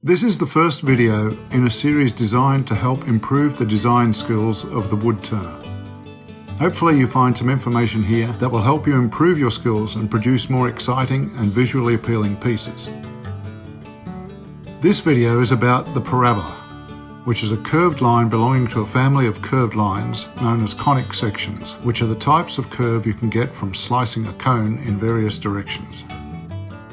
This is the first video in a series designed to help improve the design skills of the wood turner. Hopefully you find some information here that will help you improve your skills and produce more exciting and visually appealing pieces. This video is about the parabola, which is a curved line belonging to a family of curved lines known as conic sections, which are the types of curve you can get from slicing a cone in various directions.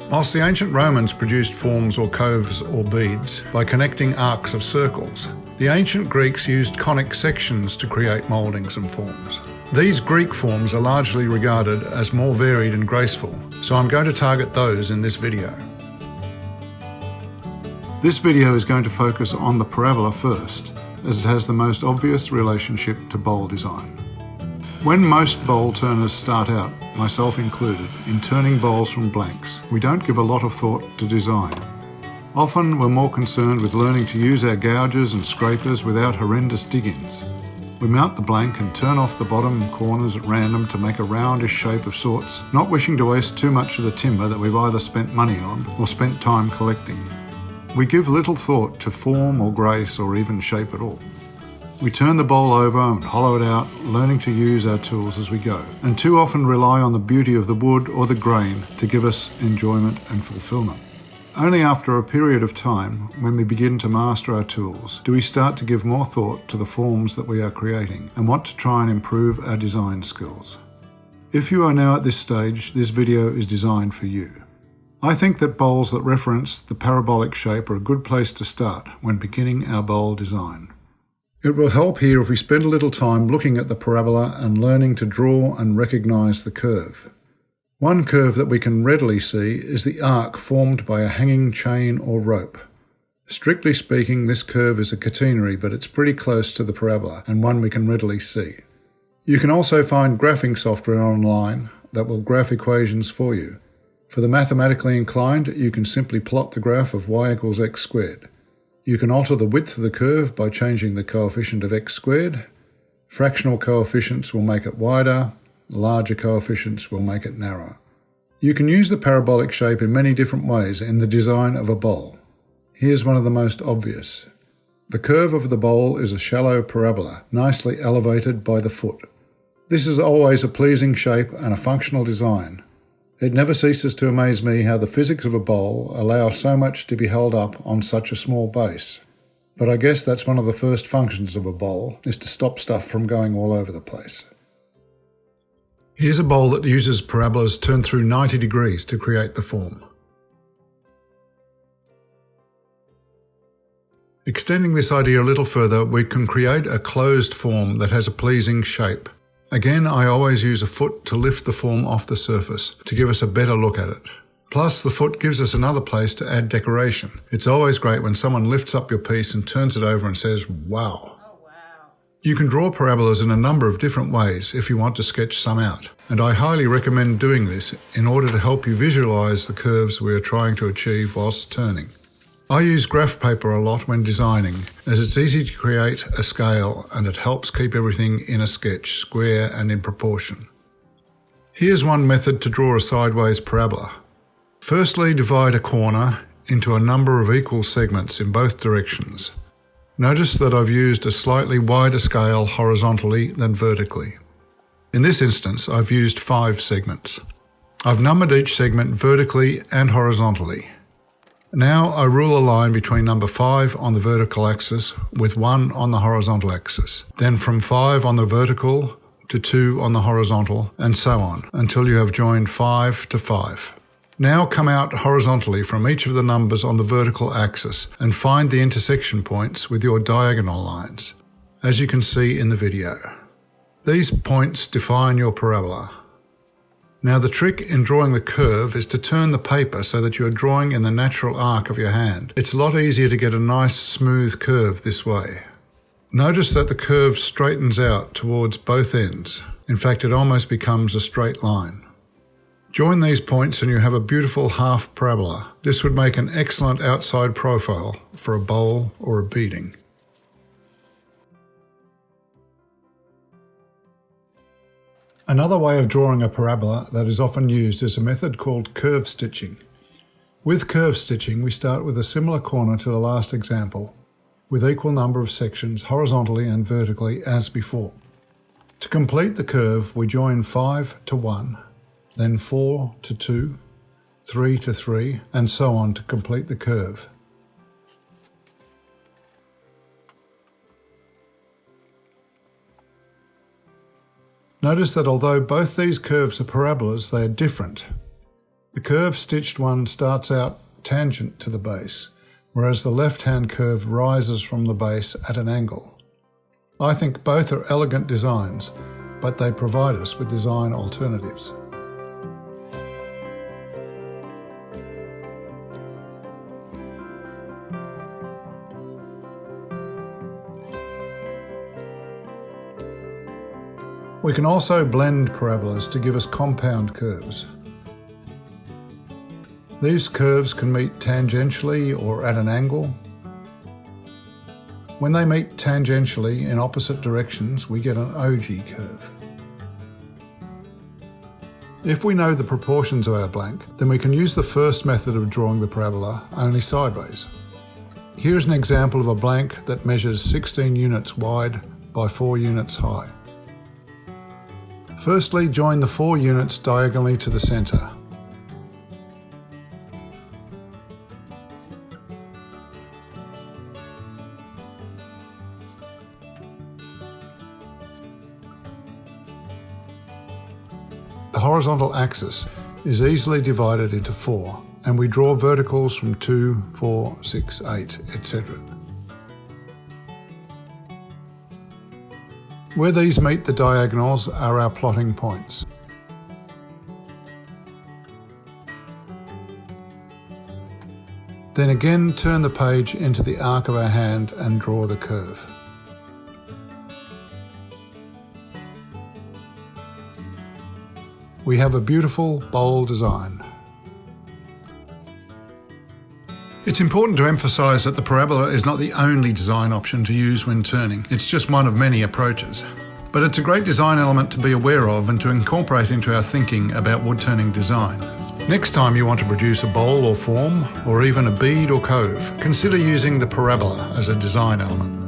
Whilst the ancient Romans produced forms or coves or beads by connecting arcs of circles, the ancient Greeks used conic sections to create mouldings and forms. These Greek forms are largely regarded as more varied and graceful, so I'm going to target those in this video. This video is going to focus on the parabola first, as it has the most obvious relationship to bowl design. When most bowl turners start out, myself included, in turning bowls from blanks, we don't give a lot of thought to design. Often we're more concerned with learning to use our gouges and scrapers without horrendous dig-ins. We mount the blank and turn off the bottom corners at random to make a roundish shape of sorts, not wishing to waste too much of the timber that we've either spent money on or spent time collecting. We give little thought to form or grace or even shape at all. We turn the bowl over and hollow it out, learning to use our tools as we go, and too often rely on the beauty of the wood or the grain to give us enjoyment and fulfillment. Only after a period of time, when we begin to master our tools, do we start to give more thought to the forms that we are creating and want to try and improve our design skills. If you are now at this stage, this video is designed for you. I think that bowls that reference the parabolic shape are a good place to start when beginning our bowl design. It will help here if we spend a little time looking at the parabola and learning to draw and recognize the curve. One curve that we can readily see is the arc formed by a hanging chain or rope. Strictly speaking, this curve is a catenary, but it's pretty close to the parabola and one we can readily see. You can also find graphing software online that will graph equations for you. For the mathematically inclined, you can simply plot the graph of y equals x squared. You can alter the width of the curve by changing the coefficient of x squared. Fractional coefficients will make it wider, larger coefficients will make it narrower. You can use the parabolic shape in many different ways in the design of a bowl. Here's one of the most obvious. The curve of the bowl is a shallow parabola, nicely elevated by the foot. This is always a pleasing shape and a functional design. It never ceases to amaze me how the physics of a bowl allow so much to be held up on such a small base. But I guess that's one of the first functions of a bowl, is to stop stuff from going all over the place. Here's a bowl that uses parabolas turned through 90 degrees to create the form. Extending this idea a little further, we can create a closed form that has a pleasing shape. Again, I always use a foot to lift the form off the surface to give us a better look at it. Plus, the foot gives us another place to add decoration. It's always great when someone lifts up your piece and turns it over and says, "Wow." Oh, wow. You can draw parabolas in a number of different ways if you want to sketch some out, and I highly recommend doing this in order to help you visualize the curves we are trying to achieve whilst turning. I use graph paper a lot when designing, as it's easy to create a scale and it helps keep everything in a sketch square and in proportion. Here's one method to draw a sideways parabola. Firstly, divide a corner into a number of equal segments in both directions. Notice that I've used a slightly wider scale horizontally than vertically. In this instance, I've used 5 segments. I've numbered each segment vertically and horizontally. Now I rule a line between number 5 on the vertical axis with 1 on the horizontal axis, then from 5 on the vertical to 2 on the horizontal, and so on, until you have joined 5 to 5. Now come out horizontally from each of the numbers on the vertical axis and find the intersection points with your diagonal lines, as you can see in the video. These points define your parabola. Now the trick in drawing the curve is to turn the paper so that you are drawing in the natural arc of your hand. It's a lot easier to get a nice smooth curve this way. Notice that the curve straightens out towards both ends. In fact, it almost becomes a straight line. Join these points and you have a beautiful half parabola. This would make an excellent outside profile for a bowl or a beading. Another way of drawing a parabola that is often used is a method called curve stitching. With curve stitching, we start with a similar corner to the last example, with equal number of sections horizontally and vertically as before. To complete the curve, we join 5 to 1, then 4 to 2, 3 to 3, and so on to complete the curve. Notice that although both these curves are parabolas, they are different. The curve stitched one starts out tangent to the base, whereas the left-hand curve rises from the base at an angle. I think both are elegant designs, but they provide us with design alternatives. We can also blend parabolas to give us compound curves. These curves can meet tangentially or at an angle. When they meet tangentially in opposite directions, we get an ogee curve. If we know the proportions of our blank, then we can use the first method of drawing the parabola, only sideways. Here's an example of a blank that measures 16 units wide by 4 units high. Firstly, join the 4 units diagonally to the centre. The horizontal axis is easily divided into 4, and we draw verticals from 2, 4, 6, 8, etc. Where these meet the diagonals are our plotting points. Then again turn the page into the arc of our hand and draw the curve. We have a beautiful, bold design. It's important to emphasise that the parabola is not the only design option to use when turning. It's just one of many approaches. But it's a great design element to be aware of and to incorporate into our thinking about wood turning design. Next time you want to produce a bowl or form, or even a bead or cove, consider using the parabola as a design element.